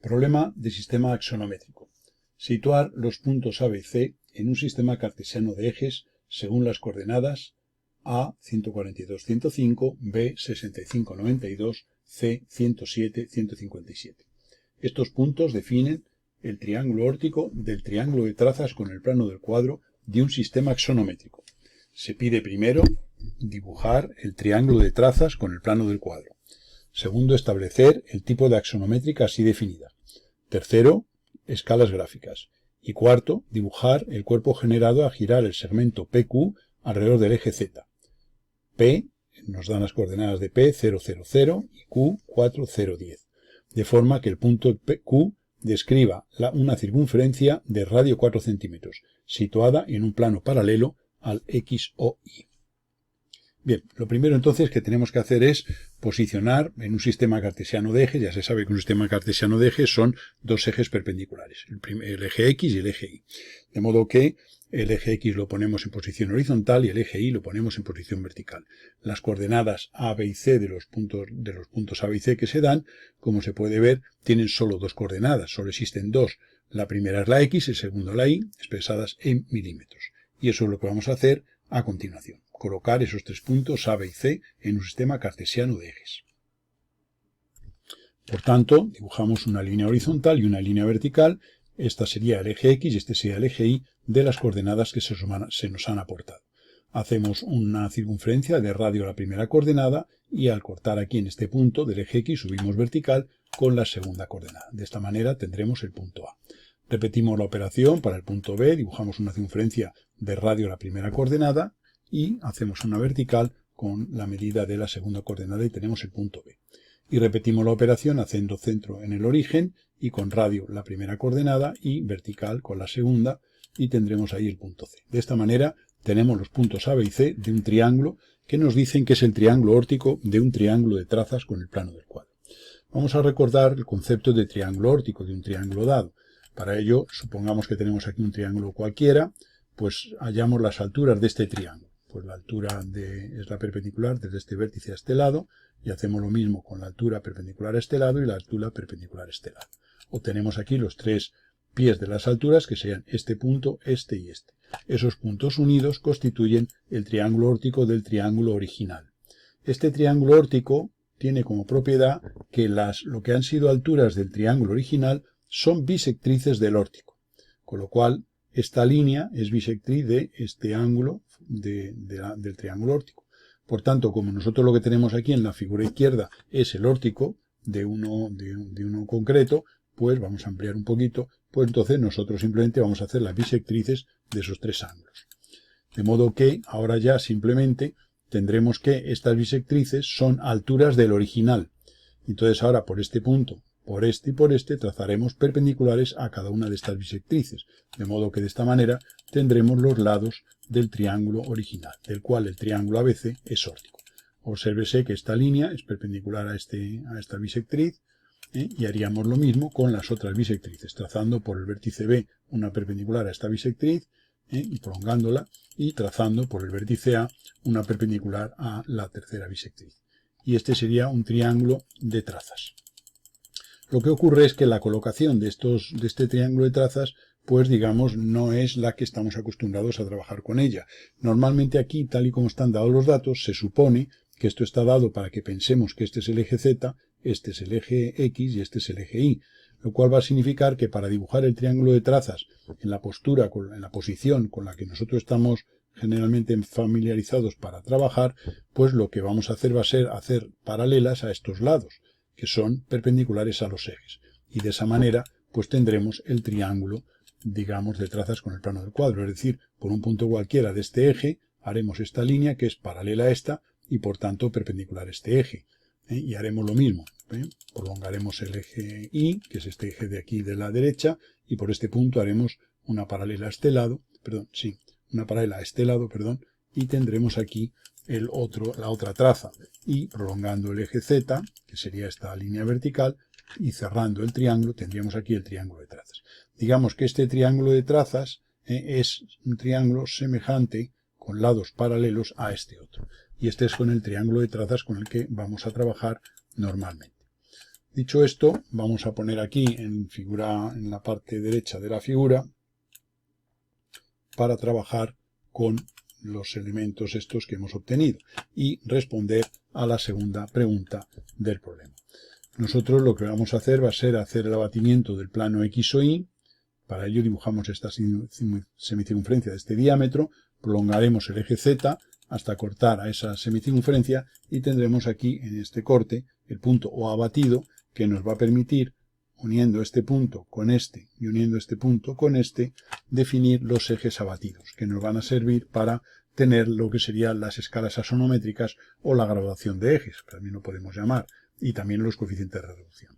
Problema de sistema axonométrico. Situar los puntos A, B y C en un sistema cartesiano de ejes según las coordenadas A 142, 105, B 65, 92, C 107, 157. Estos puntos definen el triángulo órtico del triángulo de trazas con el plano del cuadro de un sistema axonométrico. Se pide primero dibujar el triángulo de trazas con el plano del cuadro. Segundo, establecer el tipo de axonométrica así definida. Tercero, escalas gráficas. Y cuarto, dibujar el cuerpo generado a girar el segmento PQ alrededor del eje Z. P nos dan las coordenadas de P 0, 0, 0 y Q 4, 0, 10. De forma que el punto Q describa una circunferencia de radio 4 centímetros, situada en un plano paralelo al X o Y. Bien, lo primero entonces que tenemos que hacer es posicionar en un sistema cartesiano de ejes. Ya se sabe que un sistema cartesiano de ejes son dos ejes perpendiculares, el eje X y el eje Y. De modo que el eje X lo ponemos en posición horizontal y el eje Y lo ponemos en posición vertical. Las coordenadas A, B y C de los puntos A, B y C que se dan, como se puede ver, tienen solo dos coordenadas, solo existen dos. La primera es la X y el segundo la Y, expresadas en milímetros. Y eso es lo que vamos a hacer a continuación. Colocar esos tres puntos A, B y C en un sistema cartesiano de ejes. Por tanto, dibujamos una línea horizontal y una línea vertical. Esta sería el eje X y este sería el eje Y de las coordenadas que se nos han aportado. Hacemos una circunferencia de radio a la primera coordenada y al cortar aquí en este punto del eje X subimos vertical con la segunda coordenada. De esta manera tendremos el punto A. Repetimos la operación para el punto B, dibujamos una circunferencia de radio a la primera coordenada y hacemos una vertical con la medida de la segunda coordenada y tenemos el punto B. Y repetimos la operación haciendo centro en el origen y con radio la primera coordenada y vertical con la segunda y tendremos ahí el punto C. De esta manera tenemos los puntos A, B y C de un triángulo que nos dicen que es el triángulo órtico de un triángulo de trazas con el plano del cuadro. Vamos a recordar el concepto de triángulo órtico, de un triángulo dado. Para ello, supongamos que tenemos aquí un triángulo cualquiera, pues hallamos las alturas de este triángulo. Pues la altura es la perpendicular desde este vértice a este lado, y hacemos lo mismo con la altura perpendicular a este lado y la altura perpendicular a este lado. Obtenemos aquí los tres pies de las alturas, que serían este punto, este y este. Esos puntos unidos constituyen el triángulo órtico del triángulo original. Este triángulo órtico tiene como propiedad que lo que han sido alturas del triángulo original son bisectrices del órtico, con lo cual esta línea es bisectriz de este ángulo del triángulo órtico. Por tanto, como nosotros lo que tenemos aquí en la figura izquierda es el órtico de uno concreto, pues vamos a ampliar un poquito, pues entonces nosotros simplemente vamos a hacer las bisectrices de esos tres ángulos. De modo que ahora ya simplemente tendremos que estas bisectrices son alturas del original. Entonces ahora por este punto, por este y por este trazaremos perpendiculares a cada una de estas bisectrices, de modo que de esta manera tendremos los lados del triángulo original, del cual el triángulo ABC es órtico. Obsérvese que esta línea es perpendicular a esta bisectriz, y haríamos lo mismo con las otras bisectrices, trazando por el vértice B una perpendicular a esta bisectriz, y prolongándola, y trazando por el vértice A una perpendicular a la tercera bisectriz. Y este sería un triángulo de trazas. Lo que ocurre es que la colocación de este triángulo de trazas, pues digamos, no es la que estamos acostumbrados a trabajar con ella. Normalmente aquí, tal y como están dados los datos, se supone que esto está dado para que pensemos que este es el eje Z, este es el eje X y este es el eje Y, lo cual va a significar que para dibujar el triángulo de trazas en la postura, en la posición con la que nosotros estamos generalmente familiarizados para trabajar, pues lo que vamos a hacer va a ser hacer paralelas a estos lados, que son perpendiculares a los ejes. Y de esa manera, pues tendremos el triángulo, digamos, de trazas con el plano del cuadro. Es decir, por un punto cualquiera de este eje, haremos esta línea que es paralela a esta y por tanto perpendicular a este eje. Y haremos lo mismo. Prolongaremos el eje Y, que es este eje de aquí de la derecha, y por este punto haremos una paralela a este lado, y tendremos aquí la otra traza, y prolongando el eje Z, que sería esta línea vertical, y cerrando el triángulo, tendríamos aquí el triángulo de trazas. Digamos que este triángulo de trazas es un triángulo semejante con lados paralelos a este otro. Y este es con el triángulo de trazas con el que vamos a trabajar normalmente. Dicho esto, vamos a poner aquí en la parte derecha de la figura para trabajar con los elementos estos que hemos obtenido y responder a la segunda pregunta del problema. Nosotros lo que vamos a hacer va a ser hacer el abatimiento del plano X o Y. Para ello dibujamos esta semicircunferencia de este diámetro, prolongaremos el eje Z hasta cortar a esa semicircunferencia y tendremos aquí en este corte el punto O abatido que nos va a permitir, uniendo este punto con este y uniendo este punto con este, definir los ejes abatidos, que nos van a servir para tener lo que serían las escalas axonométricas o la graduación de ejes, que también lo podemos llamar, y también los coeficientes de reducción.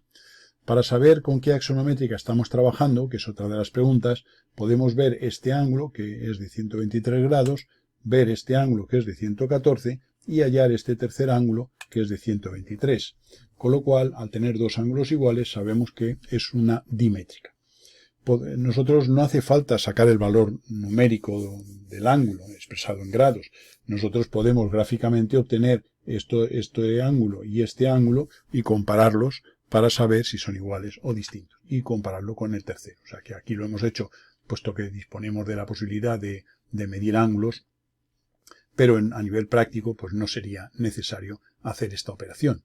Para saber con qué axonométrica estamos trabajando, que es otra de las preguntas, podemos ver este ángulo, que es de 123 grados, ver este ángulo, que es de 114, y hallar este tercer ángulo, que es de 123. Con lo cual, al tener dos ángulos iguales, sabemos que es una dimétrica. Nosotros no hace falta sacar el valor numérico del ángulo expresado en grados. Nosotros podemos gráficamente obtener este ángulo y compararlos para saber si son iguales o distintos y compararlo con el tercero. O sea que aquí lo hemos hecho puesto que disponemos de la posibilidad de medir ángulos, pero a nivel práctico pues no sería necesario hacer esta operación.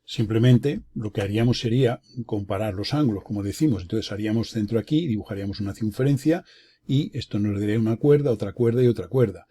Simplemente lo que haríamos sería comparar los ángulos, como decimos. Entonces haríamos centro aquí, dibujaríamos una circunferencia y esto nos daría una cuerda, otra cuerda y otra cuerda.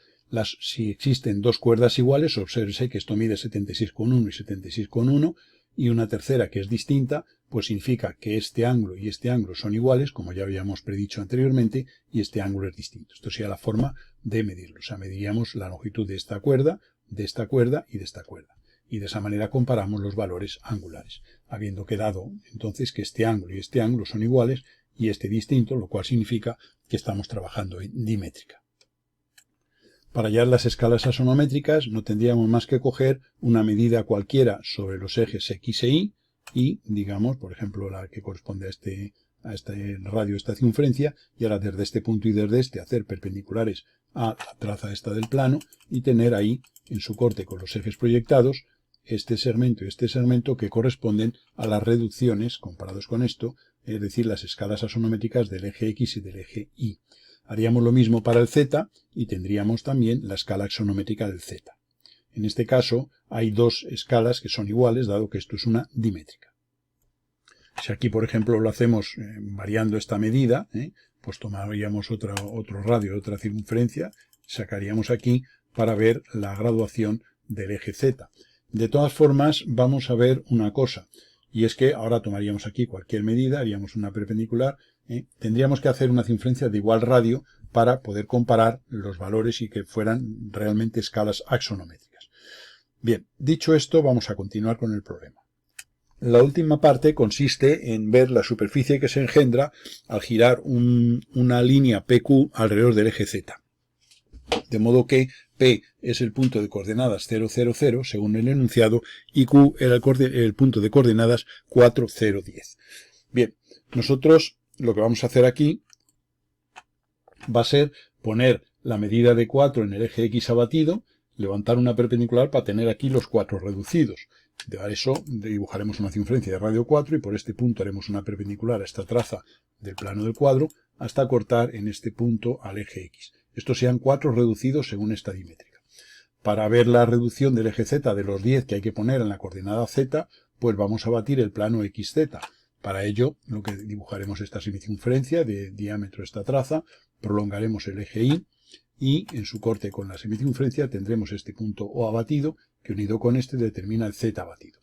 Si existen dos cuerdas iguales, obsérvese que esto mide 76,1 y 76,1 y una tercera que es distinta, pues significa que este ángulo y este ángulo son iguales, como ya habíamos predicho anteriormente, y este ángulo es distinto. Esto sería la forma de medirlo. O sea, mediríamos la longitud de esta cuerda, de esta cuerda y de esta cuerda. Y de esa manera comparamos los valores angulares, habiendo quedado entonces que este ángulo y este ángulo son iguales y este distinto, lo cual significa que estamos trabajando en dimétrica. Para hallar las escalas axonométricas no tendríamos más que coger una medida cualquiera sobre los ejes X e Y y, digamos, por ejemplo, la que corresponde a este radio, esta circunferencia, y ahora desde este punto y desde este hacer perpendiculares a la traza esta del plano y tener ahí en su corte con los ejes proyectados este segmento y este segmento que corresponden a las reducciones comparados con esto, es decir, las escalas axonométricas del eje X y del eje Y. Haríamos lo mismo para el Z y tendríamos también la escala axonométrica del Z. En este caso hay dos escalas que son iguales, dado que esto es una dimétrica. Si aquí, por ejemplo, lo hacemos variando esta medida, pues tomaríamos otro radio, otra circunferencia, sacaríamos aquí para ver la graduación del eje Z. De todas formas, vamos a ver una cosa, y es que ahora tomaríamos aquí cualquier medida, haríamos una perpendicular, tendríamos que hacer una circunferencia de igual radio para poder comparar los valores y que fueran realmente escalas axonométricas. Bien, dicho esto, vamos a continuar con el problema. La última parte consiste en ver la superficie que se engendra al girar una línea PQ alrededor del eje Z. De modo que P es el punto de coordenadas 0, 0, 0, según el enunciado, y Q era el punto de coordenadas 4, 0, 10. Bien, nosotros lo que vamos a hacer aquí va a ser poner la medida de 4 en el eje X abatido, levantar una perpendicular para tener aquí los 4 reducidos. De eso dibujaremos una circunferencia de radio 4 y por este punto haremos una perpendicular a esta traza del plano del cuadro hasta cortar en este punto al eje X. Estos sean 4 reducidos según esta dimétrica. Para ver la reducción del eje Z de los 10 que hay que poner en la coordenada Z, pues vamos a batir el plano XZ. Para ello, lo que dibujaremos esta semicircunferencia de diámetro esta traza, prolongaremos el eje Y y en su corte con la semicircunferencia tendremos este punto O abatido que unido con este determina el Z abatido.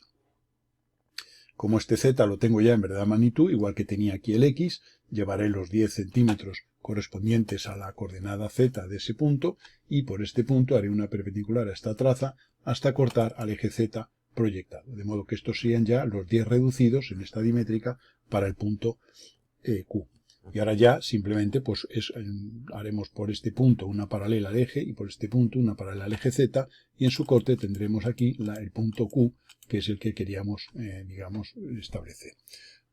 Como este Z lo tengo ya en verdad magnitud, igual que tenía aquí el X, llevaré los 10 centímetros correspondientes a la coordenada Z de ese punto y por este punto haré una perpendicular a esta traza hasta cortar al eje Z proyectado. De modo que estos serían ya los 10 reducidos en esta dimétrica para el punto Q. Y ahora ya simplemente pues haremos por este punto una paralela al eje y por este punto una paralela al eje Z y en su corte tendremos aquí el punto Q, que es el que queríamos, digamos, establecer.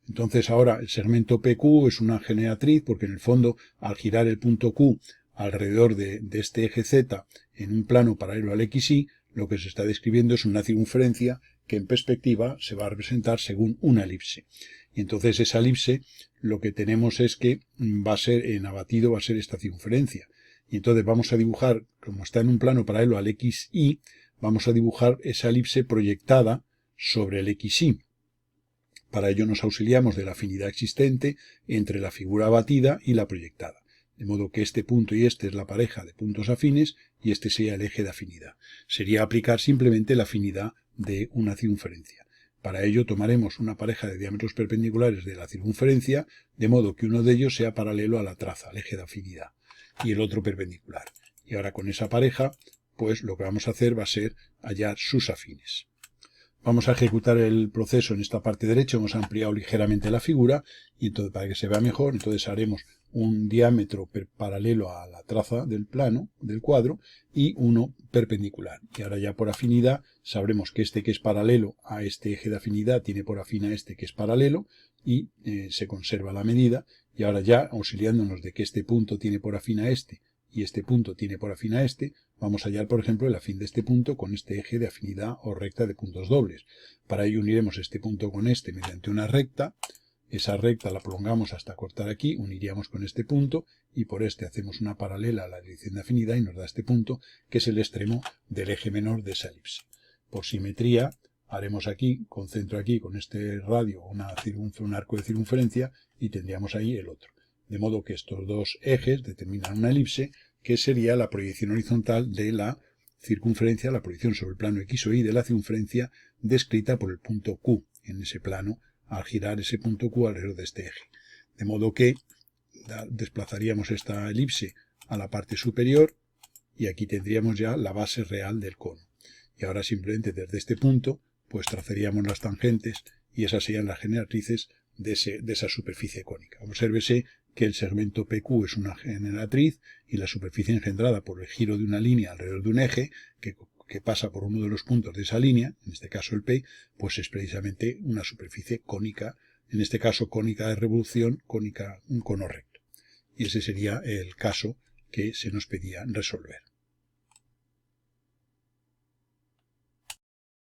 Entonces ahora el segmento PQ es una generatriz porque en el fondo al girar el punto Q alrededor de este eje Z en un plano paralelo al XY, lo que se está describiendo es una circunferencia que en perspectiva se va a representar según una elipse. Y entonces esa elipse lo que tenemos es que va a ser, en abatido va a ser esta circunferencia. Y entonces vamos a dibujar, como está en un plano paralelo al XY, vamos a dibujar esa elipse proyectada sobre el XY. Para ello nos auxiliamos de la afinidad existente entre la figura abatida y la proyectada. De modo que este punto y este es la pareja de puntos afines y este sería el eje de afinidad. Sería aplicar simplemente la afinidad de una circunferencia. Para ello tomaremos una pareja de diámetros perpendiculares de la circunferencia, de modo que uno de ellos sea paralelo a la traza, al eje de afinidad, y el otro perpendicular. Y ahora con esa pareja, pues lo que vamos a hacer va a ser hallar sus afines. Vamos a ejecutar el proceso en esta parte derecha, hemos ampliado ligeramente la figura, y entonces para que se vea mejor, entonces haremos un diámetro paralelo a la traza del plano, del cuadro, y uno perpendicular. Y ahora ya por afinidad sabremos que este que es paralelo a este eje de afinidad tiene por afín a este que es paralelo, y se conserva la medida, y ahora ya auxiliándonos de que este punto tiene por afín a este, y este punto tiene por afín a este, vamos a hallar, por ejemplo, el afín de este punto con este eje de afinidad o recta de puntos dobles. Para ello uniremos este punto con este mediante una recta. Esa recta la prolongamos hasta cortar aquí, uniríamos con este punto y por este hacemos una paralela a la dirección de afinidad y nos da este punto, que es el extremo del eje menor de esa elipse. Por simetría, haremos aquí, concentro aquí con este radio un arco de circunferencia y tendríamos ahí el otro. De modo que estos dos ejes determinan una elipse, que sería la proyección horizontal de la circunferencia, la proyección sobre el plano X o Y de la circunferencia descrita por el punto Q en ese plano, al girar ese punto Q alrededor de este eje. De modo que desplazaríamos esta elipse a la parte superior y aquí tendríamos ya la base real del cono. Y ahora simplemente desde este punto pues trazaríamos las tangentes y esas serían las generatrices de esa superficie cónica. Obsérvese que el segmento PQ es una generatriz y la superficie engendrada por el giro de una línea alrededor de un eje que pasa por uno de los puntos de esa línea, en este caso el P, pues es precisamente una superficie cónica, en este caso cónica de revolución, cónica, un cono recto. Y ese sería el caso que se nos pedía resolver.